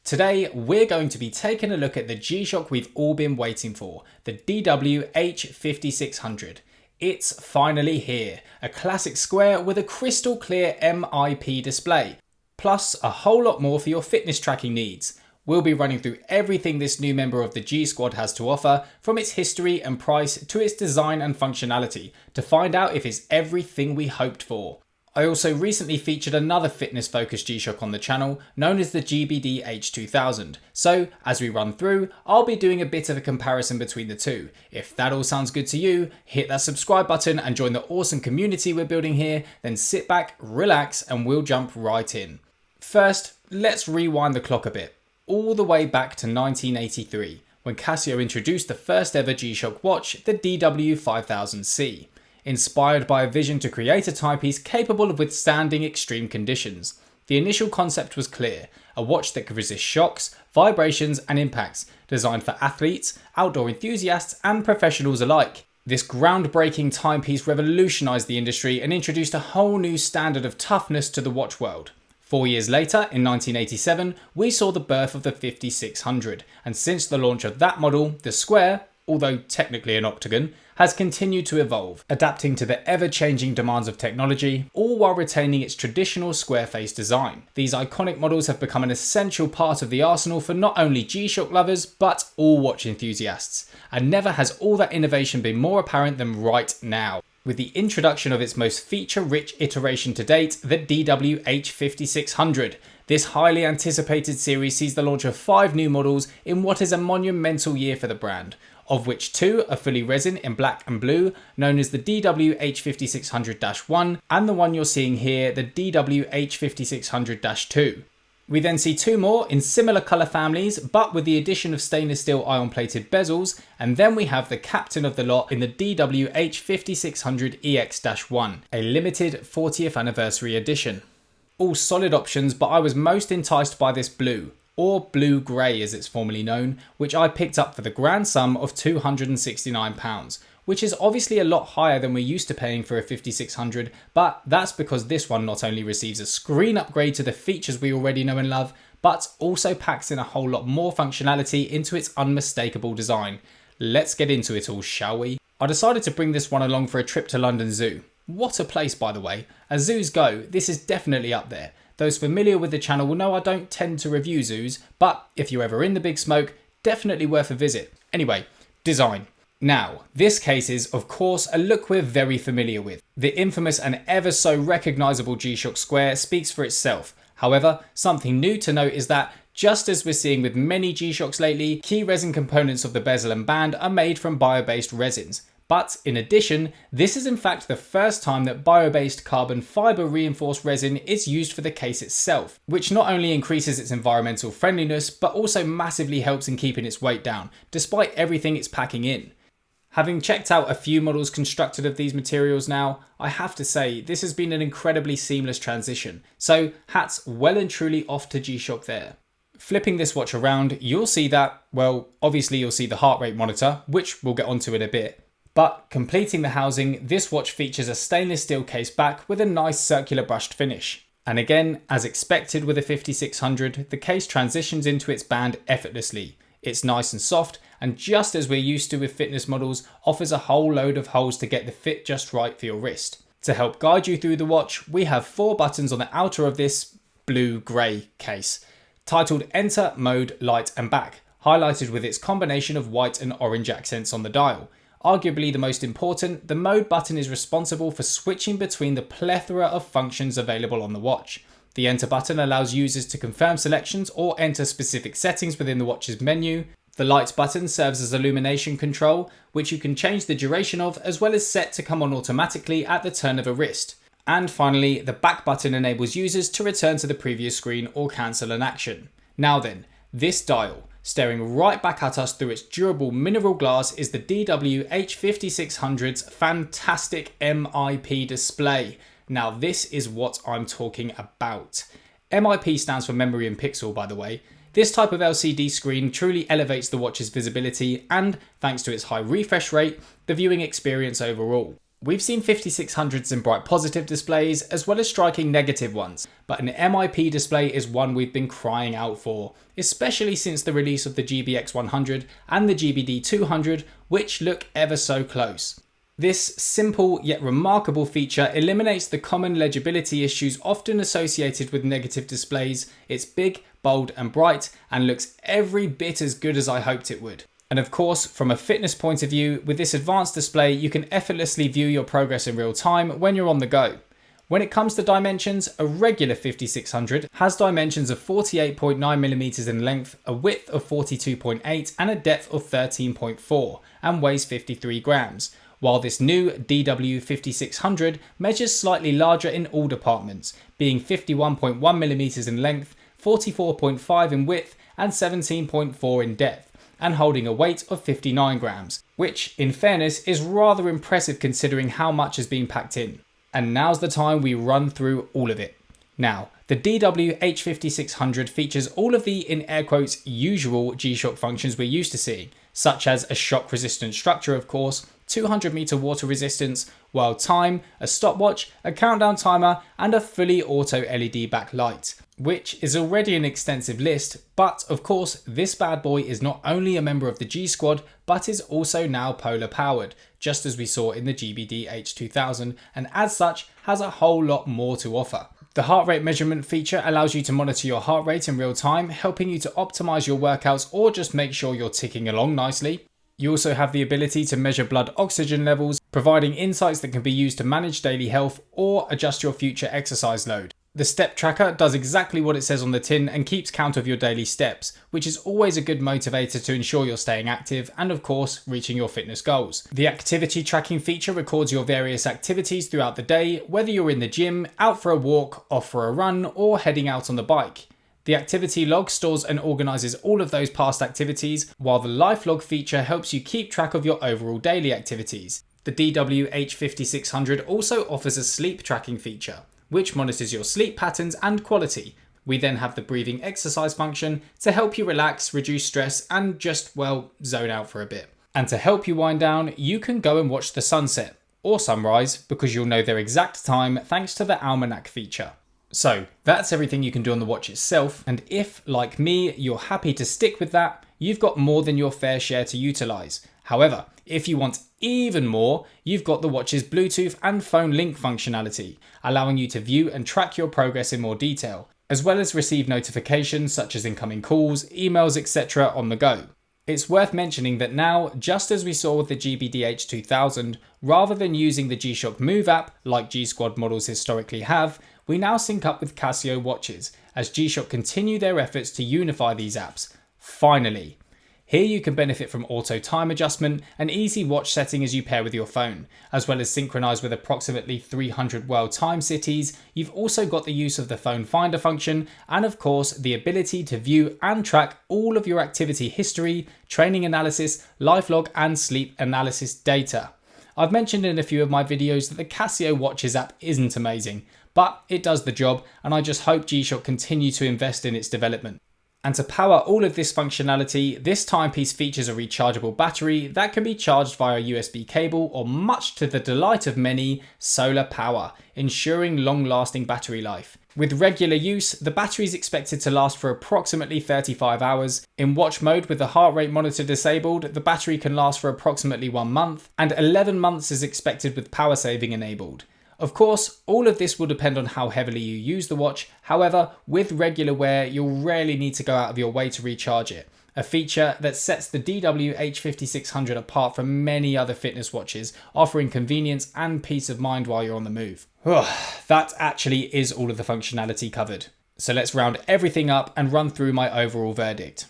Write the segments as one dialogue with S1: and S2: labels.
S1: Today, we're going to be taking a look at the G-Shock we've all been waiting for, the DW-H5600. It's finally here, a classic square with a crystal clear MIP display, plus a whole lot more for your fitness tracking needs. We'll be running through everything this new member of the G Squad has to offer, from its history and price to its design and functionality, to find out if it's everything we hoped for. I also recently featured another fitness-focused G-Shock on the channel, known as the DW-H5600. So, as we run through, I'll be doing a bit of a comparison between the two. If that all sounds good to you, hit that subscribe button and join the awesome community we're building here, then sit back, relax, and we'll jump right in. First, let's rewind the clock a bit, all the way back to 1983, when Casio introduced the first ever G-Shock watch, the DW-5000C. Inspired by a vision to create a timepiece capable of withstanding extreme conditions. The initial concept was clear, a watch that could resist shocks, vibrations and impacts, designed for athletes, outdoor enthusiasts and professionals alike. This groundbreaking timepiece revolutionised the industry and introduced a whole new standard of toughness to the watch world. 4 years later, in 1987, we saw the birth of the 5600, and since the launch of that model, the square, although technically an octagon, has continued to evolve, adapting to the ever-changing demands of technology, all while retaining its traditional square-face design. These iconic models have become an essential part of the arsenal for not only G-Shock lovers, but all watch enthusiasts. And never has all that innovation been more apparent than right now, with the introduction of its most feature-rich iteration to date, the DW-H5600. This highly anticipated series sees the launch of 5 new models in what is a monumental year for the brand, of which 2 are fully resin in black and blue, known as the DW-H5600-1, and the one you're seeing here, the DW-H5600-2. We then see 2 more in similar colour families, but with the addition of stainless steel ion-plated bezels, and then we have the captain of the lot in the DW-H5600-EX-1, a limited 40th anniversary edition. All solid options, but I was most enticed by this blue, or blue grey as it's formerly known, which I picked up for the grand sum of £269, which is obviously a lot higher than we're used to paying for a 5600, but that's because this one not only receives a screen upgrade to the features we already know and love, but also packs in a whole lot more functionality into its unmistakable design. Let's get into it all, shall we? I decided to bring this one along for a trip to London Zoo. What a place, by the way. As zoos go, this is definitely up there. Those familiar with the channel will know I don't tend to review zoos, but if you're ever in the big smoke, definitely worth a visit. Anyway, design. Now, this case is, of course, a look we're very familiar with. The infamous and ever so recognisable G-Shock square speaks for itself. However, something new to note is that, just as we're seeing with many G-Shocks lately, key resin components of the bezel and band are made from bio-based resins. But in addition, this is in fact the first time that bio-based carbon fibre reinforced resin is used for the case itself, which not only increases its environmental friendliness, but also massively helps in keeping its weight down, despite everything it's packing in. Having checked out a few models constructed of these materials now, I have to say this has been an incredibly seamless transition, so hats well and truly off to G-Shock there. Flipping this watch around, you'll see that, well, obviously you'll see the heart rate monitor, which we'll get onto in a bit. But completing the housing, this watch features a stainless steel case back with a nice circular brushed finish. And again, as expected with a 5600, the case transitions into its band effortlessly. It's nice and soft, and just as we're used to with fitness models, offers a whole load of holes to get the fit just right for your wrist. To help guide you through the watch, we have 4 buttons on the outer of this blue-grey case, titled Enter, Mode, Light and Back, highlighted with its combination of white and orange accents on the dial. Arguably the most important, the mode button is responsible for switching between the plethora of functions available on the watch. The enter button allows users to confirm selections or enter specific settings within the watch's menu. The light button serves as illumination control, which you can change the duration of as well as set to come on automatically at the turn of a wrist. And finally, the back button enables users to return to the previous screen or cancel an action. Now then, this dial, staring right back at us through its durable mineral glass, is the DW-H5600's fantastic MIP display. Now this is what I'm talking about. MIP stands for memory and pixel, by the way. This type of LCD screen truly elevates the watch's visibility and, thanks to its high refresh rate, the viewing experience overall. We've seen 5600s in bright positive displays as well as striking negative ones, but an MIP display is one we've been crying out for, especially since the release of the GBX100 and the GBD200, which look ever so close. This simple yet remarkable feature eliminates the common legibility issues often associated with negative displays. It's big, bold and bright and looks every bit as good as I hoped it would. And of course, from a fitness point of view, with this advanced display, you can effortlessly view your progress in real time when you're on the go. When it comes to dimensions, a regular 5600 has dimensions of 48.9mm in length, a width of 42.8 and a depth of 13.4 and weighs 53 grams, while this new DW-H5600 measures slightly larger in all departments, being 51.1mm in length, 44.5 in width and 17.4 in depth, and holding a weight of 59 grams, which in fairness is rather impressive considering how much has been packed in. And now's the time we run through all of it. Now, the DW-H5600 features all of the, in air quotes, usual G-Shock functions we're used to seeing, such as a shock resistant structure of course, 200 meter water resistance, world time, a stopwatch, a countdown timer, and a fully auto LED backlight, which is already an extensive list, but of course this bad boy is not only a member of the G Squad, but is also now polar powered, just as we saw in the GBD-H2000, and as such has a whole lot more to offer. The heart rate measurement feature allows you to monitor your heart rate in real time, helping you to optimize your workouts or just make sure you're ticking along nicely. You also have the ability to measure blood oxygen levels, providing insights that can be used to manage daily health or adjust your future exercise load. The step tracker does exactly what it says on the tin and keeps count of your daily steps, which is always a good motivator to ensure you're staying active and of course reaching your fitness goals. The activity tracking feature records your various activities throughout the day, whether you're in the gym, out for a walk, off for a run or heading out on the bike. The activity log stores and organises all of those past activities, while the life log feature helps you keep track of your overall daily activities. The DW-H5600 also offers a sleep tracking feature, which monitors your sleep patterns and quality. We then have the breathing exercise function to help you relax, reduce stress and just, well, zone out for a bit. And to help you wind down, you can go and watch the sunset or sunrise because you'll know their exact time thanks to the almanac feature. So that's everything you can do on the watch itself, and if, like me, you're happy to stick with that, you've got more than your fair share to utilise. However, if you want even more, you've got the watch's Bluetooth and phone link functionality, allowing you to view and track your progress in more detail, as well as receive notifications such as incoming calls, emails, etc. on the go. It's worth mentioning that now, just as we saw with the GBD-H2000, rather than using the G-Shock Move app like G-Squad models historically have, we now sync up with Casio watches as G-Shock continue their efforts to unify these apps. Finally! Here you can benefit from auto time adjustment and easy watch setting as you pair with your phone, as well as synchronise with approximately 300 world time cities. You've also got the use of the phone finder function and of course the ability to view and track all of your activity history, training analysis, life log and sleep analysis data. I've mentioned in a few of my videos that the Casio Watches app isn't amazing, but it does the job and I just hope G-Shock continue to invest in its development. And to power all of this functionality, this timepiece features a rechargeable battery that can be charged via USB cable or, much to the delight of many, solar power, ensuring long-lasting battery life. With regular use, the battery is expected to last for approximately 35 hours. In watch mode with the heart rate monitor disabled, the battery can last for approximately 1 month, and 11 months is expected with power saving enabled. Of course, all of this will depend on how heavily you use the watch. However, with regular wear, you'll rarely need to go out of your way to recharge it. A feature that sets the DW-H5600 apart from many other fitness watches, offering convenience and peace of mind while you're on the move. That actually is all of the functionality covered. So let's round everything up and run through my overall verdict.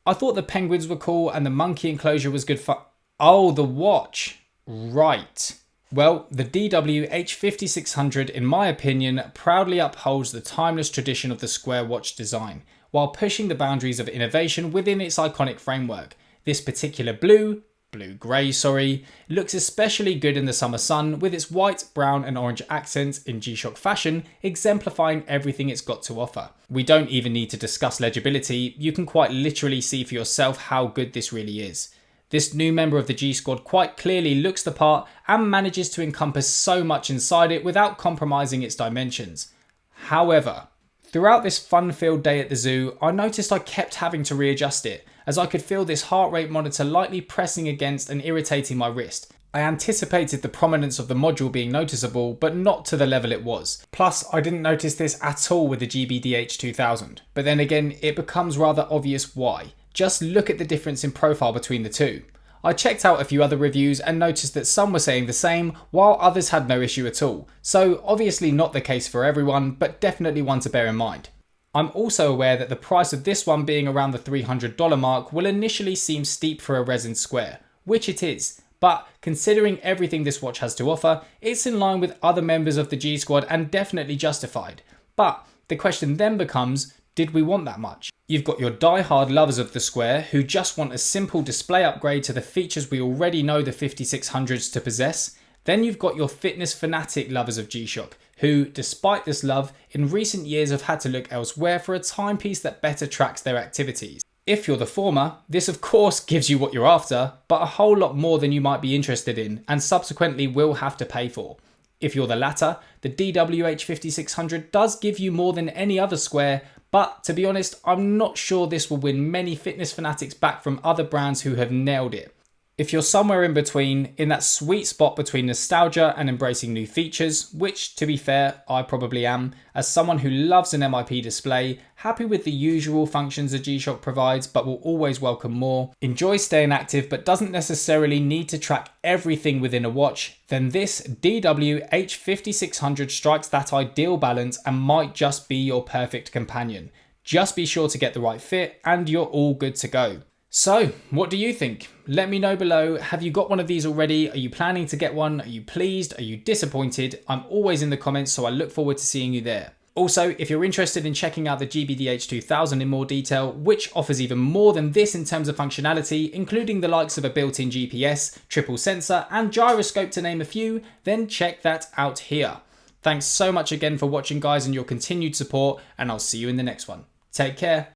S1: I thought the penguins were cool and the monkey enclosure was good fun. Oh, the watch. Right. Well, the DW-H5600, in my opinion, proudly upholds the timeless tradition of the square watch design, while pushing the boundaries of innovation within its iconic framework. This particular blue-grey, looks especially good in the summer sun with its white, brown and orange accents in G-Shock fashion, exemplifying everything it's got to offer. We don't even need to discuss legibility, you can quite literally see for yourself how good this really is. This new member of the G Squad quite clearly looks the part and manages to encompass so much inside it without compromising its dimensions. However, throughout this fun-filled day at the zoo, I noticed I kept having to readjust it, as I could feel this heart rate monitor lightly pressing against and irritating my wrist. I anticipated the prominence of the module being noticeable, but not to the level it was. Plus, I didn't notice this at all with the DW-H5600. But then again, it becomes rather obvious why. Just look at the difference in profile between the two. I checked out a few other reviews and noticed that some were saying the same, while others had no issue at all. So obviously not the case for everyone, but definitely one to bear in mind. I'm also aware that the price of this one being around the $300 mark will initially seem steep for a resin square, which it is. But considering everything this watch has to offer, it's in line with other members of the G Squad and definitely justified. But the question then becomes, did we want that much? You've got your die-hard lovers of the square who just want a simple display upgrade to the features we already know the 5600s to possess. Then you've got your fitness fanatic lovers of G-Shock, who, despite this love, in recent years have had to look elsewhere for a timepiece that better tracks their activities. If you're the former, this of course gives you what you're after, but a whole lot more than you might be interested in, and subsequently will have to pay for. If you're the latter, the DW-H5600 does give you more than any other square, but to be honest, I'm not sure this will win many fitness fanatics back from other brands who have nailed it. If you're somewhere in between, in that sweet spot between nostalgia and embracing new features, which to be fair, I probably am, as someone who loves an MIP display, happy with the usual functions a G-Shock provides but will always welcome more, enjoys staying active but doesn't necessarily need to track everything within a watch, then this DW-H5600 strikes that ideal balance and might just be your perfect companion. Just be sure to get the right fit and you're all good to go. So, what do you think? Let me know below. Have you got one of these already? Are you planning to get one? Are you pleased? Are you disappointed? I'm always in the comments, so I look forward to seeing you there. Also, if you're interested in checking out the DW-H2000 in more detail, which offers even more than this in terms of functionality, including the likes of a built-in GPS, triple sensor, and gyroscope to name a few, then check that out here. Thanks so much again for watching, guys, and your continued support, and I'll see you in the next one. Take care.